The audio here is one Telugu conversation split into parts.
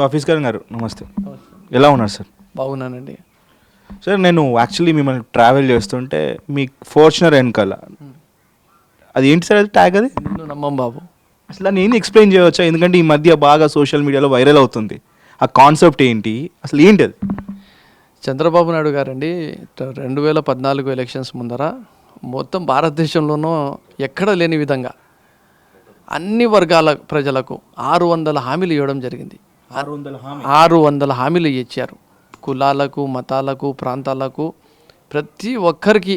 ఆఫీస్కర్ గారు నమస్తే. ఎలా ఉన్నారు సార్? బాగున్నానండి సార్, నేను యాక్చువల్లీ మిమ్మల్ని ట్రావెల్ చేస్తుంటే మీ ఫార్చునర్ వెనకాల అది ఏంటి సార్, అది ట్యాగ్ అది నిన్ను నమ్మం బాబు. అసలు దాన్ని ఏంది ఎక్స్ప్లెయిన్ చేయవచ్చా? ఎందుకంటే ఈ మధ్య బాగా సోషల్ మీడియాలో వైరల్ అవుతుంది. ఆ కాన్సెప్ట్ ఏంటి, అసలు ఏంటి అది? చంద్రబాబు నాయుడు గారండి 2014 ఎలక్షన్స్ ముందర మొత్తం భారతదేశంలోనూ ఎక్కడ లేని విధంగా అన్ని వర్గాల ప్రజలకు 600 హామీలు ఇవ్వడం జరిగింది. 600 హామీలు ఇచ్చారు. కులాలకు, మతాలకు, ప్రాంతాలకు, ప్రతి ఒక్కరికి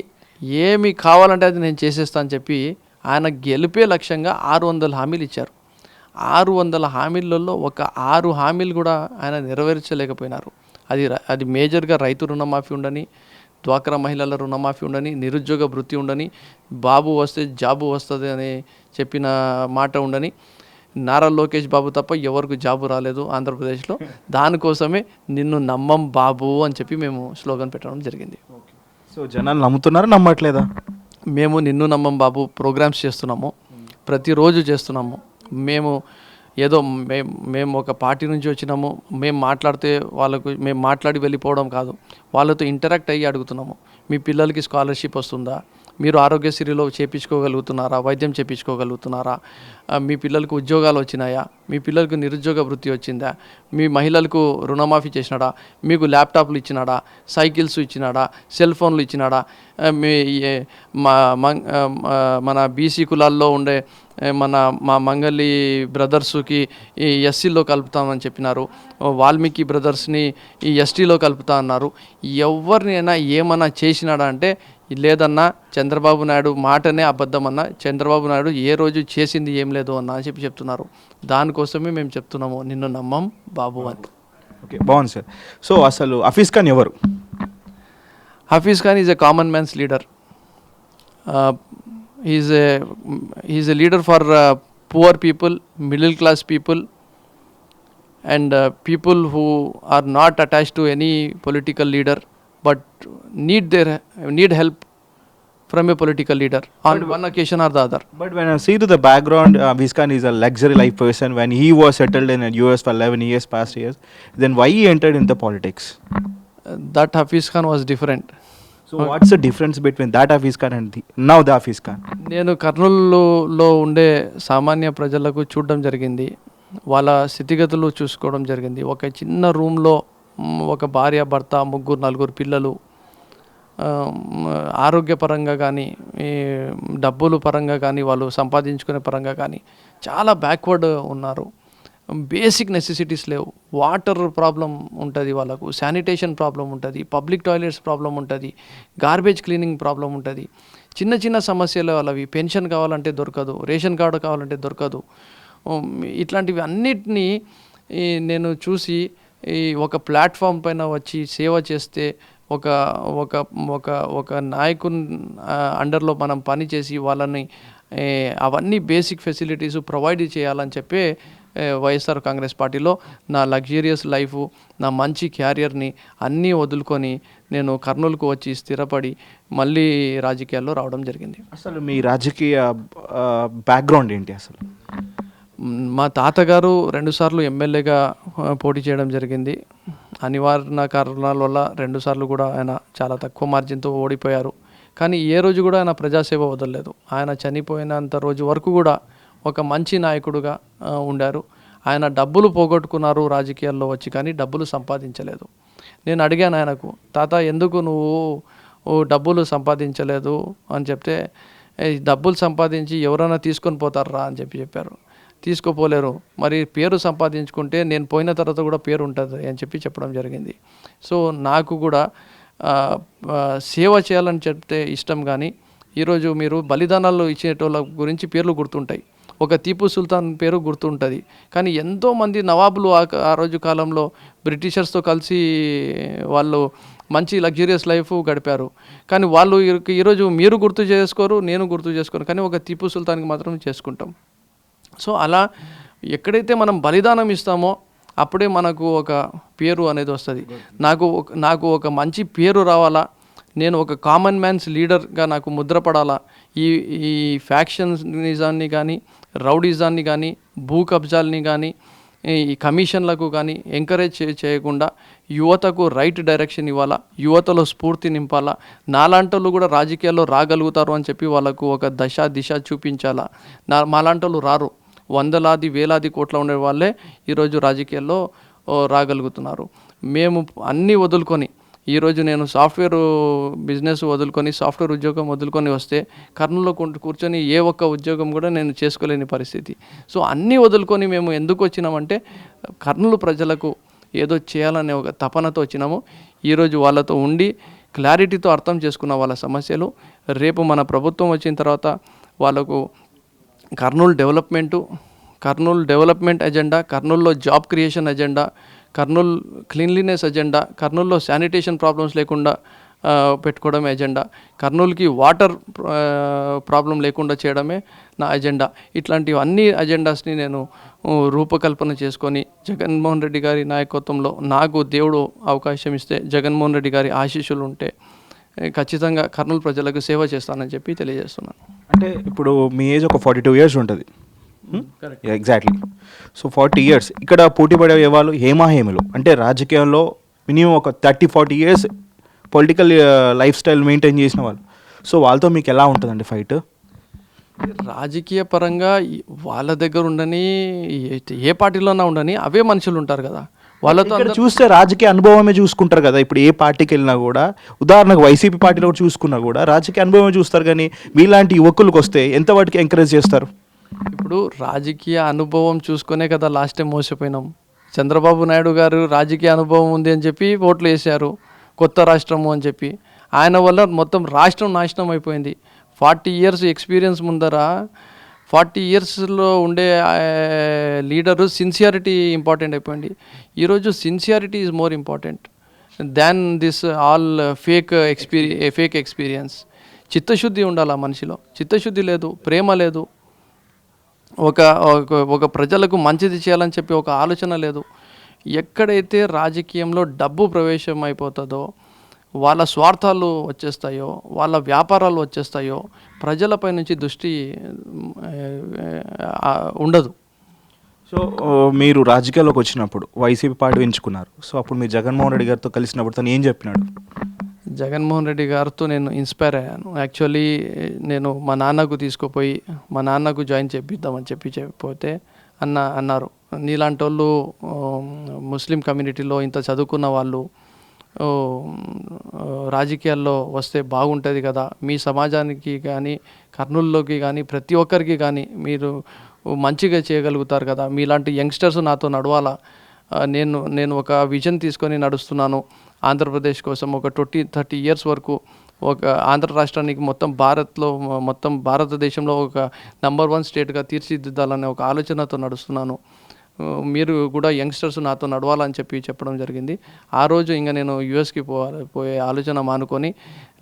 ఏమి కావాలంటే అది నేను చేసేస్తా అని చెప్పి ఆయన గెలిపే లక్ష్యంగా 600 హామీలు ఇచ్చారు. 600 హామీలలో ఒక 6 హామీలు కూడా ఆయన నెరవేర్చలేకపోయినారు. అది మేజర్గా రైతు రుణమాఫీ ఉండని, డ్వాక్రా మహిళల రుణమాఫీ ఉండని, నిరుద్యోగ భృతి ఉండని, బాబు వస్తే జాబు వస్తుంది అని చెప్పిన మాట ఉండని, నారా లోకేష్ బాబు తప్ప ఎవరికి జాబు రాలేదు ఆంధ్రప్రదేశ్లో. దానికోసమే నిన్ను నమ్మం బాబు అని చెప్పి మేము స్లోగన్ పెట్టడం జరిగింది. సో జనాలు నమ్ముతున్నారా, నమ్మట్లేదా? మేము నిన్ను నమ్మం బాబు ప్రోగ్రామ్స్ చేస్తున్నాము, ప్రతిరోజు చేస్తున్నాము. మేము ఏదో మేము ఒక పార్టీ నుంచి వచ్చినాము, మేము మాట్లాడితే వాళ్ళకు మేము మాట్లాడి వెళ్ళిపోవడం కాదు, వాళ్ళతో ఇంటరాక్ట్ అయ్యి అడుగుతున్నాము. మీ పిల్లలకి స్కాలర్షిప్ వస్తుందా, మీరు ఆరోగ్యశ్రీలో చేయించుకోగలుగుతున్నారా, వైద్యం చేయించుకోగలుగుతున్నారా, మీ పిల్లలకు ఉద్యోగాలు వచ్చినాయా, మీ పిల్లలకు నిరుద్యోగ వృత్తి వచ్చిందా, మీ మహిళలకు రుణమాఫీ చేసినాడా, మీకు ల్యాప్టాప్లు ఇచ్చినాడా, సైకిల్స్ ఇచ్చినాడా, సెల్ ఫోన్లు ఇచ్చినాడా, మీ మన బీసీ కులాల్లో ఉండే మా మంగళి బ్రదర్స్కి ఈ ఎస్సీలో కలుపుతామని చెప్పినారు, వాల్మీకి బ్రదర్స్ని ఈ ఎస్టీలో కలుపుతా అన్నారు. ఎవరినైనా ఏమన్నా చేసినాడా అంటే లేదన్నా, చంద్రబాబు నాయుడు మాటనే అబద్ధమన్నా, చంద్రబాబు నాయుడు ఏ రోజు చేసింది ఏం లేదు అన్న అని చెప్పి చెప్తున్నారు. దానికోసమే మేము చెప్తున్నాము నిన్ను నమ్మం బాబు అని. ఓకే, బాగుంది సార్. సో అసలు హఫీజ్ ఖాన్ ఎవరు? Hafeez Khan is a common man's leader. Is a leader for poor people, middle class people, and people who are not attached to any political leader but need help from a political leader on one occasion or the other. But when I see to the background, Hafeez Khan is a luxury life person. When he was settled in the US for 11 years, past years, then why he entered into politics? That Hafeez Khan was different. So what's the difference between that Hafeez Khan and now the Hafeez Khan? నేను కర్నూలులో ఉండే సామాన్య ప్రజలకు చూడడం జరిగింది, వాళ్ళ స్థితిగతులు చూసుకోవడం జరిగింది. ఒక చిన్న రూమ్లో ఒక భార్య, భర్త, 3-4 పిల్లలు, ఆరోగ్యపరంగా కానీ, డబ్బులు పరంగా కానీ, వాళ్ళు సంపాదించుకునే పరంగా కానీ చాలా బ్యాక్వర్డ్ ఉన్నారు. బేసిక్ నెసెసిటీస్ లేవు. వాటర్ ప్రాబ్లం ఉంటుంది వాళ్ళకు, శానిటేషన్ ప్రాబ్లం ఉంటుంది, పబ్లిక్ టాయిలెట్స్ ప్రాబ్లం ఉంటుంది, గార్బేజ్ క్లీనింగ్ ప్రాబ్లం ఉంటుంది. చిన్న చిన్న సమస్యలు వాళ్ళవి. పెన్షన్ కావాలంటే దొరకదు, రేషన్ కార్డు కావాలంటే దొరకదు. ఇట్లాంటివి అన్నిటినీ నేను చూసి ఒక ప్లాట్ఫామ్ పైన వచ్చి సేవ చేస్తే, ఒక ఒక ఒక ఒక నాయకుని అండర్లో మనం పనిచేసి వాళ్ళని అవన్నీ బేసిక్ ఫెసిలిటీస్ ప్రొవైడ్ చేయాలని చెప్పి వైఎస్ఆర్ కాంగ్రెస్ పార్టీలో నా లగ్జరియస్ లైఫ్, నా మంచి క్యారియర్ని అన్నీ వదులుకొని నేను కర్నూలుకు వచ్చి స్థిరపడి మళ్ళీ రాజకీయాల్లో రావడం జరిగింది. అసలు మీ రాజకీయ బ్యాక్గ్రౌండ్ ఏంటి అసలు? మా తాతగారు 2 సార్లు ఎమ్మెల్యేగా పోటీ చేయడం జరిగింది. అనివార్య కారణాల వల్ల 2 సార్లు కూడా ఆయన చాలా తక్కువ మార్జిన్తో ఓడిపోయారు. కానీ ఏ రోజు కూడా ఆయన ప్రజాసేవ వదలలేదు. ఆయన చనిపోయినంత రోజు వరకు కూడా ఒక మంచి నాయకుడుగా ఉండారు. ఆయన డబ్బులు పోగొట్టుకున్నారు రాజకీయాల్లో వచ్చి, కానీ డబ్బులు సంపాదించలేదు. నేను అడిగాను ఆయనకు, తాత ఎందుకు నువ్వు డబ్బులు సంపాదించలేదు అని చెప్తే, డబ్బులు సంపాదించి ఎవరైనా తీసుకొని పోతారా అని చెప్పారు. తీసుకోపోలేరు, మరి పేరు సంపాదించుకుంటే నేను పోయిన తర్వాత కూడా పేరు ఉంటుంది అని చెప్పడం జరిగింది. సో నాకు కూడా సేవ చేయాలని చెప్తే ఇష్టం, కానీ ఈరోజు మీరు బలిదానాలు ఇచ్చేటోళ్ళ గురించి పేర్లు గుర్తుంటాయి. ఒక టీపు సుల్తాన్ పేరు గుర్తుంటుంది, కానీ ఎంతోమంది నవాబులు ఆ రోజు కాలంలో బ్రిటిషర్స్తో కలిసి వాళ్ళు మంచి లగ్జరియస్ లైఫ్ గడిపారు. కానీ వాళ్ళు ఈరోజు మీరు గుర్తు చేసుకోరు, నేను గుర్తు చేసుకోను, కానీ ఒక టీపు సుల్తాన్కి మాత్రం చేసుకుంటాం. సో అలా ఎక్కడైతే మనం బలిదానం ఇస్తామో అప్పుడే మనకు ఒక పేరు అనేది వస్తుంది. నాకు ఒక మంచి పేరు రావాలా, నేను ఒక కామన్ మ్యాన్స్ లీడర్గా నాకు ముద్రపడాలా. ఈ ఫ్యాక్షనిజాన్ని కానీ, రౌడిజాన్ని కానీ, భూ కబ్జాల్ని కానీ, ఈ కమిషన్లకు కానీ ఎంకరేజ్ చేయకుండా యువతకు రైట్ డైరెక్షన్ ఇవ్వాలా, యువతలో స్ఫూర్తి నింపాలా, నాలాంటోళ్ళు కూడా రాజకీయాల్లో రాగలుగుతారు అని చెప్పి వాళ్ళకు ఒక దిశ చూపించాలా. మాలాంటోళ్ళు రారు, వందలాది వేలాది కోట్ల ఉండే వాళ్ళే ఈరోజు రాజకీయాల్లో రాగలుగుతున్నారు. మేము అన్నీ వదులుకొని ఈరోజు నేను సాఫ్ట్వేర్ బిజినెస్ వదులుకొని సాఫ్ట్వేర్ ఉద్యోగం వదులుకొని వస్తే కర్నూలులో కూర్చొని ఏ ఒక్క ఉద్యోగం కూడా నేను చేసుకోలేని పరిస్థితి. సో అన్నీ వదులుకొని మేము ఎందుకు వచ్చినామంటే కర్నూలు ప్రజలకు ఏదో చేయాలనే ఒక తపనతో వచ్చినాము. ఈరోజు వాళ్ళతో ఉండి క్లారిటీతో అర్థం చేసుకున్న వాళ్ళ సమస్యలు, రేపు మన ప్రభుత్వం వచ్చిన తర్వాత వాళ్ళకు కర్నూలు డెవలప్మెంట్ ఎజెండా, కర్నూలులో job creation agenda, Kurnool cleanliness agenda, కర్నూలులో శానిటేషన్ ప్రాబ్లమ్స్ లేకుండా పెట్టుకోవడమే ఎజెండా, కర్నూలుకి వాటర్ ప్రాబ్లం లేకుండా చేయడమే నా ఎజెండా. ఇట్లాంటివి అన్ని ఎజెండాస్ని నేను రూపకల్పన చేసుకొని జగన్మోహన్ రెడ్డి గారి నాయకత్వంలో నాకు దేవుడు అవకాశం ఇస్తే, జగన్మోహన్ రెడ్డి గారి ఆశీస్సులు ఉంటే ఖచ్చితంగా కర్నూలు ప్రజలకు సేవ చేస్తానని చెప్పి తెలియజేస్తున్నాను. అంటే ఇప్పుడు మీ ఏజ్ ఒక 42 years ఉంటుంది. ఎగ్జాక్ట్లీ. సో 40 years ఇక్కడ పోటీ పడే వాళ్ళు హేమాహేములు, అంటే రాజకీయాల్లో మినిమం ఒక 30-40 years political life style maintain చేసిన వాళ్ళు. సో వాళ్ళతో మీకు ఎలా ఉంటుందండి ఫైట్? రాజకీయ పరంగా వాళ్ళ దగ్గర ఉండని, ఏ పార్టీలోనా ఉండని అవే మనుషులు ఉంటారు కదా, వాళ్ళతో చూస్తే రాజకీయ అనుభవమే చూసుకుంటారు కదా. ఇప్పుడు ఏ పార్టీకి వెళ్ళినా కూడా, ఉదాహరణకు వైసీపీ పార్టీలో కూడా చూసుకున్నా కూడా రాజకీయ అనుభవమే చూస్తారు. కానీ మీలాంటి యువకులకు వస్తే ఎంతవాటికి ఎంకరేజ్ చేస్తారు? ఇప్పుడు రాజకీయ అనుభవం చూసుకునే కదా లాస్ట్ టైం మోసపోయినాం. చంద్రబాబు నాయుడు గారు రాజకీయ అనుభవం ఉంది అని చెప్పి ఓట్లు వేశారు, కొత్త రాష్ట్రము అని చెప్పి. ఆయన వల్ల మొత్తం రాష్ట్రం నాశనం అయిపోయింది. 40 years ఎక్స్పీరియన్స్ ముందర 40 yearsలో ఉండే లీడరు సిన్సియారిటీ ఇంపార్టెంట్ అయిపోయింది. ఈరోజు sincerity is more important than this all fake experience. చిత్తశుద్ధి ఉండాలి ఆ మనిషిలో. చిత్తశుద్ధి లేదు, ప్రేమ లేదు, ఒక ప్రజలకు మంచిది చేయాలని చెప్పి ఒక ఆలోచన లేదు. ఎక్కడైతే రాజకీయంలో డబ్బు ప్రవేశం అయిపోతుందో, వాళ్ళ స్వార్థాలు వచ్చేస్తాయో, వాళ్ళ వ్యాపారాలు వచ్చేస్తాయో, ప్రజలపై నుంచి దృష్టి ఉండదు. సో మీరు రాజకీయాల్లోకి వచ్చినప్పుడు వైసీపీ పార్టీ ఎంచుకున్నారు. సో అప్పుడు మీరు జగన్మోహన్ రెడ్డి గారితో కలిసినప్పుడు తను ఏం చెప్పినాడు? జగన్మోహన్ రెడ్డి గారితో నేను ఇన్స్పైర్ అయ్యాను. యాక్చువల్లీ నేను మా నాన్నకు తీసుకుపోయి మా నాన్నకు జాయిన్ చేపిద్దామని చెప్పిపోతే అన్నారు, నీలాంటి వాళ్ళు ముస్లిం కమ్యూనిటీలో ఇంత చదువుకున్న వాళ్ళు రాజకీయాల్లో వస్తే బాగుంటుంది కదా, మీ సమాజానికి కానీ కర్నూలులోకి కానీ ప్రతి ఒక్కరికి కానీ మీరు మంచిగా చేయగలుగుతారు కదా, మీలాంటి యంగ్స్టర్స్ నాతో నడవాలా. నేను ఒక విజన్ తీసుకొని నడుస్తున్నాను ఆంధ్రప్రదేశ్ కోసం. ఒక 20-30 years వరకు ఒక ఆంధ్ర రాష్ట్రానికి మొత్తం భారతదేశంలో ఒక నంబర్ 1 స్టేట్గా తీర్చిదిద్దాలనే ఒక ఆలోచనతో నడుస్తున్నాను. మీరు కూడా యంగ్స్టర్స్ నాతో నడవాలని చెప్పడం జరిగింది. ఆ రోజు ఇంకా నేను యూఎస్కి పోయే ఆలోచన మానుకొని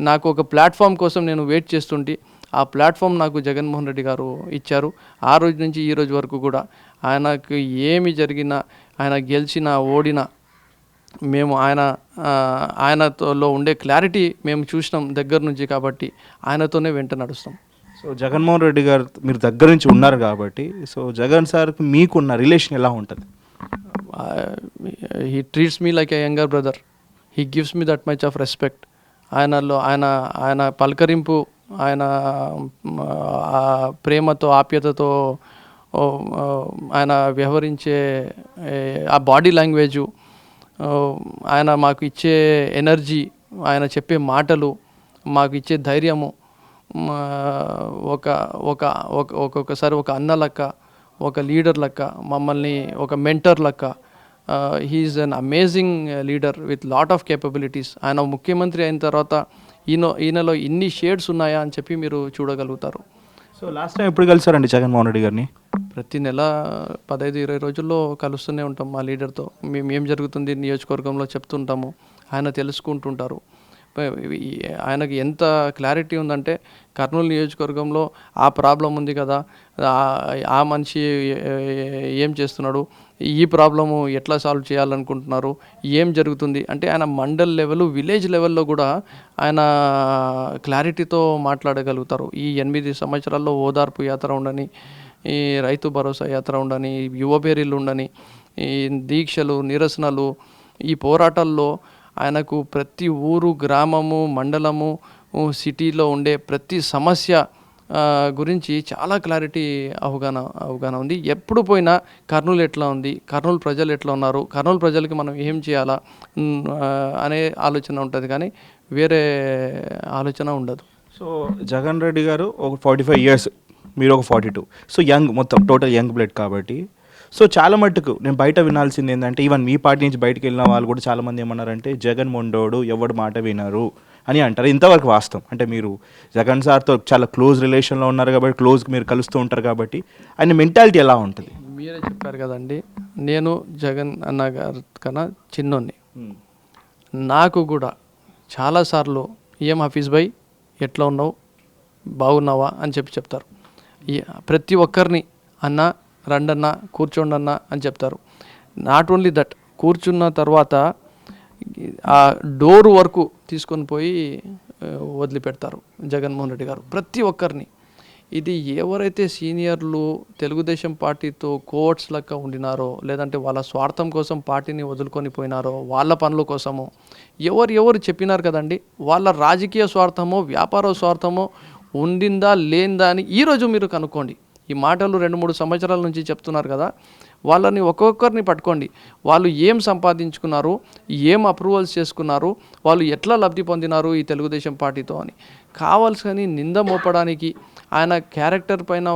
నాకు ఒక ప్లాట్ఫామ్ కోసం నేను వెయిట్ చేస్తుంటే ఆ ప్లాట్ఫామ్ నాకు జగన్మోహన్ రెడ్డి గారు ఇచ్చారు. ఆ రోజు నుంచి ఈ రోజు వరకు కూడా ఆయనకు ఏమి జరిగినా, ఆయన గెలిచినా ఓడినా మేము ఆయనతో ఉండే క్లారిటీ మేము చూసినాం దగ్గర నుంచి, కాబట్టి ఆయనతోనే వెంట నడుస్తాం. సో జగన్మోహన్ రెడ్డి గారు మీరు దగ్గర నుంచి ఉన్నారు కాబట్టి, సో జగన్ సార్కి మీకున్న రిలేషన్ ఎలా ఉంటుంది? He treats me like a younger brother. He gives me that much of respect. ఆయన పలకరింపు, ఆయన ప్రేమతో ఆప్యాయతతో ఆయన వ్యవహరించే ఆ బాడీ లాంగ్వేజు, ఆయన మాకు ఇచ్చే ఎనర్జీ, ఆయన చెప్పే మాటలు, మాకు ఇచ్చే ధైర్యము, ఒక్కొక్కసారి ఒక అన్న లెక్క, ఒక లీడర్ లెక్క, మమ్మల్ని ఒక మెంటర్ లెక్క. He is an amazing leader with lot of capabilities. ఆయన ముఖ్యమంత్రి అయిన తర్వాత ఈయనలో ఇన్ని షేడ్స్ ఉన్నాయా అని చెప్పి మీరు చూడగలుగుతారు. సో లాస్ట్ టైం ఎప్పుడు కలిసారండి జగన్మోహన్ రెడ్డి గారిని? ప్రతి నెల 15-20 రోజుల్లో కలుస్తూనే ఉంటాం మా లీడర్తో. మేము ఏం జరుగుతుంది నియోజకవర్గంలో చెప్తుంటాము, ఆయన తెలుసుకుంటుంటారు. ఆయనకి ఎంత క్లారిటీ ఉందంటే కర్నూలు నియోజకవర్గంలో ఆ ప్రాబ్లం ఉంది కదా, ఆ మనిషి ఏం చేస్తున్నాడు, ఈ ప్రాబ్లము ఎట్లా సాల్వ్ చేయాలనుకుంటున్నారు, ఏం జరుగుతుంది అంటే ఆయన మండల్ లెవెల్, విలేజ్ లెవెల్లో కూడా ఆయన క్లారిటీతో మాట్లాడగలుగుతారు. ఈ 8 సంవత్సరాల్లో ఓదార్పు యాత్ర ఉండని, ఈ రైతు భరోసా యాత్ర ఉండని, యువబేరీలు ఉండని, ఈ దీక్షలు, నిరసనలు, ఈ పోరాటాల్లో ఆయనకు ప్రతి ఊరు, గ్రామము, మండలము, సిటీలో ఉండే ప్రతి సమస్య గురించి చాలా క్లారిటీ అవగాహన ఉంది. ఎప్పుడు పోయినా కర్నూలు ఎట్లా ఉంది, కర్నూలు ప్రజలు ఎట్లా ఉన్నారు, కర్నూలు ప్రజలకి మనం ఏం చేయాలా అనే ఆలోచన ఉంటుంది, కానీ వేరే ఆలోచన ఉండదు. సో జగన్ రెడ్డి గారు ఒక 45 ఇయర్స్, మీరు ఒక 42. సో యంగ్, మొత్తం టోటల్ యంగ్ బ్లడ్ కాబట్టి. సో చాలా మట్టుకు నేను బయట వినాల్సింది ఏంటంటే, ఈవెన్ మీ పార్టీ నుంచి బయటకు వెళ్ళిన వాళ్ళు కూడా చాలామంది ఏమన్నారంటే, జగన్ మొండోడు, ఎవడు మాట వినరు అని అంటారు. ఇంతవరకు వాస్తవం అంటే, మీరు జగన్ సార్తో చాలా క్లోజ్ రిలేషన్లో ఉన్నారు కాబట్టి, క్లోజ్గా మీరు కలుస్తూ ఉంటారు కాబట్టి, ఆయన మెంటాలిటీ ఎలా ఉంటుంది? మీరే చెప్పారు కదండి, నేను జగన్ అన్న గారి కన్నా చిన్నోన్ని. నాకు కూడా చాలాసార్లు ఏం హఫీజ్ భాయ్ ఎట్లా ఉన్నావు, బాగున్నావా అని చెప్తారు. ప్రతి ఒక్కరిని అన్న, రండన్న, కూర్చోండన్న అని చెప్తారు. నాట్ ఓన్లీ దట్, కూర్చున్న తర్వాత ఆ డోర్ వరకు తీసుకొని పోయి వదిలిపెడతారు జగన్మోహన్ రెడ్డి గారు ప్రతి ఒక్కరిని. ఇది ఎవరైతే సీనియర్లు తెలుగుదేశం పార్టీతో కోవర్ట్స్ లెక్క ఉండినారో, లేదంటే వాళ్ళ స్వార్థం కోసం పార్టీని వదులుకొని పోయినారో, వాళ్ళ పనుల కోసమో ఎవరు చెప్పినారు కదండి, వాళ్ళ రాజకీయ స్వార్థమో వ్యాపార స్వార్థమో ఉండిందా లేందా అని ఈరోజు మీరు కనుక్కోండి. ఈ మాటలు 2-3 సంవత్సరాల నుంచి చెప్తున్నారు కదా, వాళ్ళని ఒక్కొక్కరిని పట్టుకోండి. వాళ్ళు ఏం సంపాదించుకున్నారు, ఏం అప్రూవల్స్ చేసుకున్నారు, వాళ్ళు ఎట్లా లబ్ధి పొందినారు ఈ తెలుగుదేశం పార్టీతో అని కావాల్సిన నింద మోపడానికి, ఆయన క్యారెక్టర్ పైన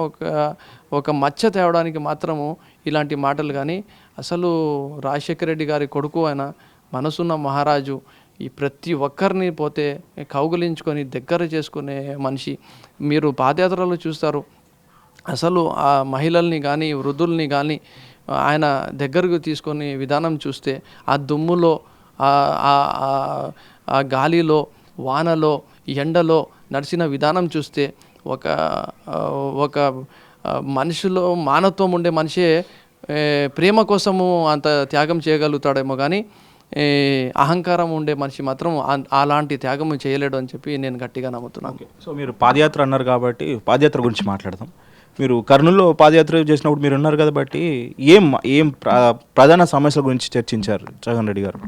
ఒక మచ్చ తేవడానికి మాత్రము ఇలాంటి మాటలు. కానీ అసలు రాజశేఖర రెడ్డి గారి కొడుకు, ఆయన మనసున్న మహారాజు, ఈ ప్రతి ఒక్కరిని పోతే కౌగులించుకొని దగ్గర చేసుకునే మనిషి. మీరు పాదయాత్రలో చూస్తారు, అసలు ఆ మహిళల్ని కానీ వృద్ధుల్ని కానీ ఆయన దగ్గరకు తీసుకొని విధానం చూస్తే, ఆ దుమ్ములో, ఆ గాలిలో, వానలో, ఎండలో నడిచిన విధానం చూస్తే ఒక మనిషిలో మానవత్వం ఉండే మనిషే ప్రేమ కోసము అంత త్యాగం చేయగలుగుతాడేమో, కానీ అహంకారం ఉండే మనిషి మాత్రం అలాంటి త్యాగం చేయలేడు అని చెప్పి నేను గట్టిగా నమ్ముతున్నాను. సో మీరు పాదయాత్ర అన్నారు కాబట్టి పాదయాత్ర గురించి మాట్లాడదాం. మీరు కర్నూలులో పాదయాత్ర చేసినప్పుడు మీరు ఉన్నారు కాబట్టి ఏం ప్రధాన సమస్యల గురించి చర్చించారు జగన్ రెడ్డి గారు?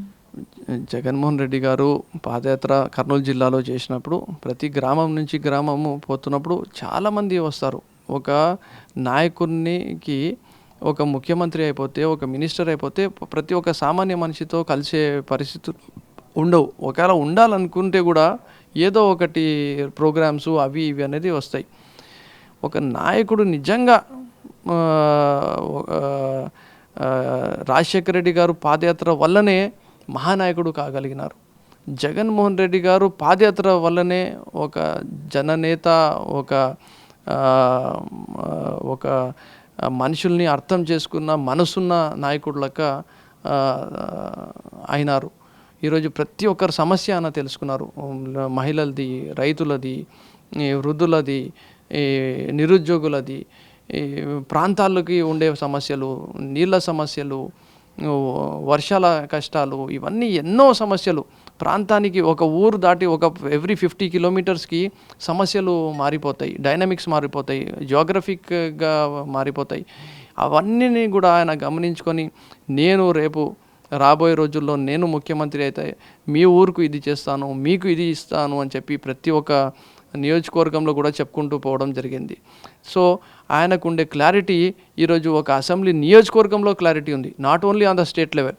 జగన్మోహన్ రెడ్డి గారు పాదయాత్ర కర్నూలు జిల్లాలో చేసినప్పుడు ప్రతి గ్రామం నుంచి గ్రామము పోతున్నప్పుడు చాలామంది వస్తారు. ఒక నాయకునికి, ఒక ముఖ్యమంత్రి అయిపోతే, ఒక మినిస్టర్ అయిపోతే ప్రతి ఒక్క సామాన్య మనిషితో కలిసే పరిస్థితులు ఉండవు. ఒకవేళ ఉండాలనుకుంటే కూడా ఏదో ఒకటి ప్రోగ్రామ్స్ అవి ఇవి అనేది వస్తాయి. ఒక నాయకుడు నిజంగా రాజశేఖర రెడ్డి గారు పాదయాత్ర వల్లనే మహానాయకుడు కాగలిగినారు. జగన్మోహన్ రెడ్డి గారు పాదయాత్ర వల్లనే ఒక జననేత, ఒక మనుషుల్ని అర్థం చేసుకున్న మనసున్న నాయకుడులక అయినారు. ఈరోజు ప్రతి ఒక్కరి సమస్య అన్న తెలుసుకున్నారు. మహిళలది, రైతులది, వృద్ధులది, నిరుద్యోగులది, ప్రాంతాలకి ఉండే సమస్యలు, నీళ్ళ సమస్యలు, వర్షాల కష్టాలు, ఇవన్నీ ఎన్నో సమస్యలు. ప్రాంతానికి ఒక ఊరు దాటి ఎవ్రీ 50 కిలోమీటర్స్కి సమస్యలు మారిపోతాయి, డైనమిక్స్ మారిపోతాయి, జియోగ్రఫిక్గా మారిపోతాయి. అవన్నీ కూడా ఆయన గమనించుకొని, నేను రేపు రాబోయే రోజుల్లో నేను ముఖ్యమంత్రి అయితే మీ ఊరుకు ఇది చేస్తాను, మీకు ఇది ఇస్తాను అని చెప్పి ప్రతి ఒక్క నియోజకవర్గంలో కూడా చెప్పుకుంటూ పోవడం జరిగింది. సో ఆయనకు ఉండే క్లారిటీ ఈరోజు ఒక అసెంబ్లీ నియోజకవర్గంలో క్లారిటీ ఉంది, not only on the state level.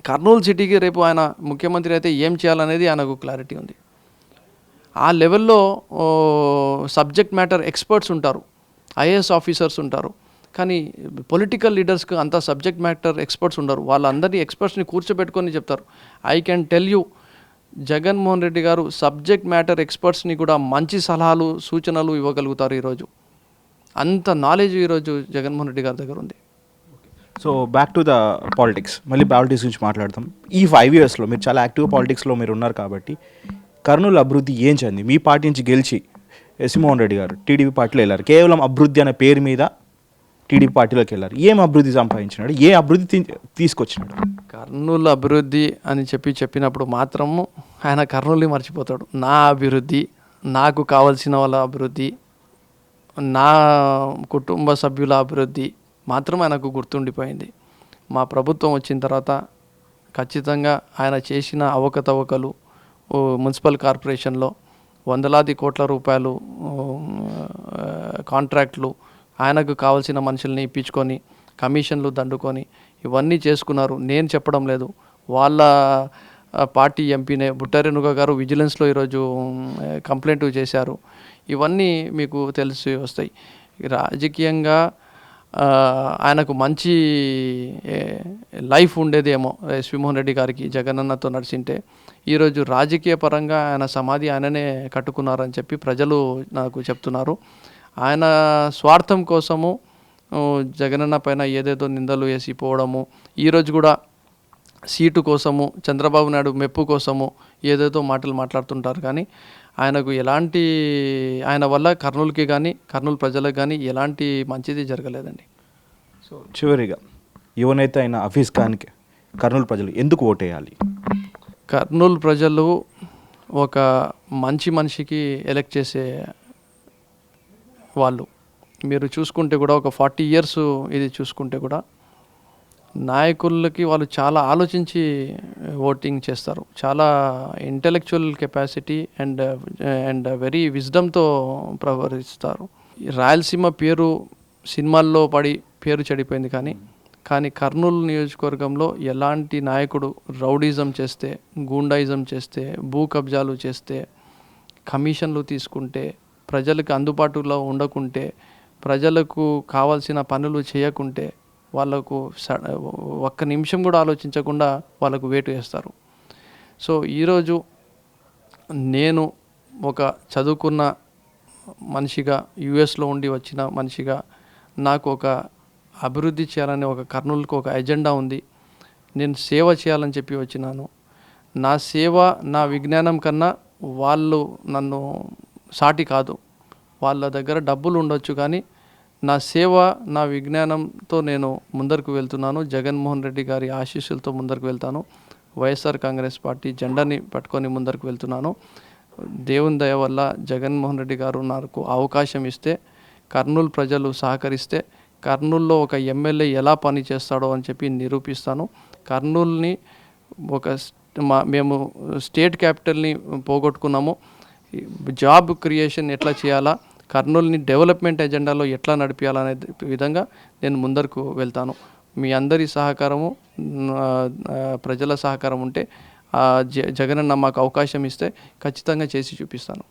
Kurnool సిటీకి రేపు ఆయన ముఖ్యమంత్రి అయితే ఏం చేయాలనేది ఆయనకు క్లారిటీ ఉంది. ఆ లెవెల్లో సబ్జెక్ట్ మ్యాటర్ ఎక్స్పర్ట్స్ ఉంటారు, ఐఏఎస్ ఆఫీసర్స్ ఉంటారు, కానీ పొలిటికల్ లీడర్స్కి అంత సబ్జెక్ట్ మ్యాటర్ ఎక్స్పర్ట్స్ ఉండరు. వాళ్ళందరినీ ఎక్స్పర్ట్స్ని కూర్చోబెట్టుకొని చెప్తారు. I can tell you, Jaganmohan Reddy గారు సబ్జెక్ట్ మ్యాటర్ ఎక్స్పర్ట్స్ని కూడా మంచి సలహాలు, సూచనలు ఇవ్వగలుగుతారు. ఈరోజు అంత నాలెడ్జ్ ఈరోజు జగన్మోహన్ రెడ్డి గారి దగ్గర ఉంది. So back to the politics, మళ్ళీ పాలిటిక్స్ గురించి మాట్లాడతాం. ఈ 5 ఇయర్స్లో మీరు చాలా యాక్టివ్ పాలిటిక్స్లో మీరు ఉన్నారు కాబట్టి, కర్నూలు అభివృద్ధి ఏం చెంది? మీ పార్టీ నుంచి గెలిచి ఎస్మోహన్ రెడ్డి గారు టీడీపీ పార్టీలో వెళ్ళారు, కేవలం అభివృద్ధి అనే పేరు మీద టీడీపీ పార్టీలోకి వెళ్ళారు. ఏం అభివృద్ధి సంపాదించినాడు, ఏ అభివృద్ధి తీసుకొచ్చినాడు? కర్నూలు అభివృద్ధి అని చెప్పినప్పుడు మాత్రము ఆయన కర్నూలుని మర్చిపోతాడు. నా అభివృద్ధి, నాకు కావాల్సిన వాళ్ళ అభివృద్ధి, నా కుటుంబ సభ్యుల అభివృద్ధి మాత్రం ఆయనకు గుర్తుండిపోయింది. మా ప్రభుత్వం వచ్చిన తర్వాత ఖచ్చితంగా ఆయన చేసిన అవకతవకలు మున్సిపల్ కార్పొరేషన్లో వందలాది కోట్ల రూపాయలు కాంట్రాక్ట్లు ఆయనకు కావాల్సిన మనుషుల్ని ఇప్పించుకొని కమిషన్లు దండుకొని ఇవన్నీ చేసుకున్నారు. నేను చెప్పడం లేదు, వాళ్ళ పార్టీ ఎంపీనే బుట్టారేణుగ గారు విజిలెన్స్లో ఈరోజు కంప్లైంట్ చేశారు. ఇవన్నీ మీకు తెలిసి వస్తాయి. రాజకీయంగా ఆయనకు మంచి లైఫ్ ఉండేదేమో ఎస్వి మోహన్ రెడ్డి గారికి జగనన్నతో నడిచింటే. ఈరోజు రాజకీయ పరంగా ఆయన సమాధి ఆయననే కట్టుకున్నారని చెప్పి ప్రజలు నాకు చెప్తున్నారు. ఆయన స్వార్థం కోసము జగనన్న పైన ఏదేదో నిందలు వేసిపోవడము, ఈరోజు కూడా సీటు కోసము చంద్రబాబు నాయుడు మెప్పు కోసము ఏదేదో మాటలు మాట్లాడుతుంటారు. కానీ ఆయనకు ఎలాంటి, ఆయన వల్ల కర్నూలుకి కానీ కర్నూలు ప్రజలకు కానీ ఎలాంటి మంచిది జరగలేదండి. సో చివరిగా యువనేత అయిన హఫీజ్ ఖాన్కి కర్నూలు ప్రజలు ఎందుకు ఓటేయాలి? కర్నూలు ప్రజలు ఒక మంచి మనిషికి ఎలక్ట్ చేసే వాళ్ళు. మీరు చూసుకుంటే కూడా ఒక 40 years ఇది చూసుకుంటే కూడా నాయకులకి వాళ్ళు చాలా ఆలోచించి ఓటింగ్ చేస్తారు. చాలా ఇంటెలెక్చువల్ కెపాసిటీ అండ్ వెరీ విజ్డమ్తో ప్రవర్తిస్తారు. రాయలసీమ పేరు సినిమాల్లో పడి పేరు చెడిపోయింది. కానీ కర్నూలు నియోజకవర్గంలో ఎలాంటి నాయకుడు రౌడీజం చేస్తే, గూండాయిజం చేస్తే, భూ కబ్జాలు చేస్తే, కమిషన్లు తీసుకుంటే, ప్రజలకు అందుబాటులో ఉండకుంటే, ప్రజలకు కావాల్సిన పనులు చేయకుంటే వాళ్ళకు ఒక్క నిమిషం కూడా ఆలోచించకుండా వాళ్ళకు వేటు వేస్తారు. సో ఈరోజు నేను ఒక చదువుకున్న మనిషిగా, యుఎస్లో ఉండి వచ్చిన మనిషిగా, నాకు ఒక అభివృద్ధి చేయాలని, ఒక కర్నూలుకు ఒక ఎజెండా ఉంది. నేను సేవ చేయాలని చెప్పి వచ్చినాను. నా సేవ, నా విజ్ఞానం కన్నా వాళ్ళు నన్ను సాటి కాదు. వాళ్ళ దగ్గర డబ్బులు ఉండొచ్చు, కానీ నా సేవ, నా విజ్ఞానంతో నేను ముందరకు వెళ్తున్నాను. జగన్మోహన్ రెడ్డి గారి ఆశీస్సులతో ముందరకు వెళ్తాను. వైఎస్ఆర్ కాంగ్రెస్ పార్టీ జెండాని పట్టుకొని ముందరకు వెళ్తున్నాను. దేవుని దయ వల్ల జగన్మోహన్ రెడ్డి గారు నాకు అవకాశం ఇస్తే, కర్నూలు ప్రజలు సహకరిస్తే, కర్నూలులో ఒక ఎమ్మెల్యే ఎలా పని చేస్తాడో అని చెప్పి నిరూపిస్తాను. కర్నూలుని మేము స్టేట్ క్యాపిటల్ని పోగొట్టుకున్నాము. జాబ్ క్రియేషన్ ఎట్లా చేయాలా, కర్నూలుని డెవలప్మెంట్ ఎజెండాలో ఎట్లా నడిపించాలనే విధంగా నేను ముందరకు వెళ్తాను. మీ అందరి సహకారము, ప్రజల సహకారం ఉంటే జగనన్న మాకు అవకాశం ఇస్తే ఖచ్చితంగా చేసి చూపిస్తాను.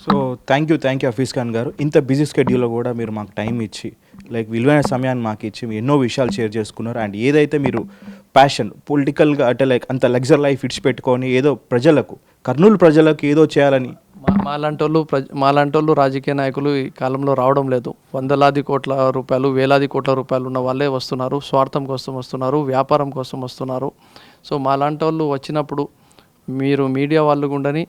So thank you Hafeez Khan గారు. ఇంత బిజీ స్కెడ్యూల్లో కూడా మీరు మాకు టైం ఇచ్చి, విలువైన సమయాన్ని మాకు ఇచ్చి ఎన్నో విషయాలు షేర్ చేసుకున్నారు. అండ్ ఏదైతే మీరు ప్యాషన్ పొలిటికల్గా అంటే అంత లగ్జర్ లైఫ్ ఇడిచిపెట్టుకొని ఏదో ప్రజలకు, కర్నూలు ప్రజలకు ఏదో చేయాలని, మాలాంటోళ్ళు రాజకీయ నాయకులు ఈ కాలంలో రావడం లేదు. వందలాది కోట్ల రూపాయలు, వేలాది కోట్ల రూపాయలు ఉన్న వాళ్ళే వస్తున్నారు. స్వార్థం కోసం వస్తున్నారు, వ్యాపారం కోసం వస్తున్నారు. సో మాలాంటోళ్ళు వచ్చినప్పుడు మీరు మీడియా వాళ్ళు ఉండని,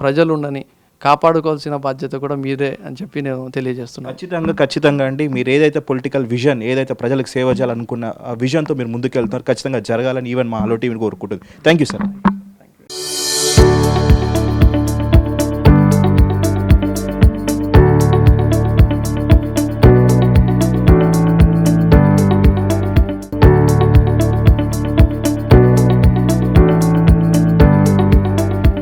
ప్రజలు ఉండని కాపాడుకోవాల్సిన బాధ్యత కూడా మీరే అని చెప్పి నేను తెలియజేస్తున్నాను. ఖచ్చితంగా అండి. మీరు ఏదైతే పొలిటికల్ విజన్, ఏదైతే ప్రజలకు సేవ చేయాలనుకున్న ఆ విజన్తో మీరు ముందుకు వెళ్తున్నారు, ఖచ్చితంగా జరగాలని ఈవెన్ మా హలో టీవీని కోరుకుంటుంది. Thank you sir.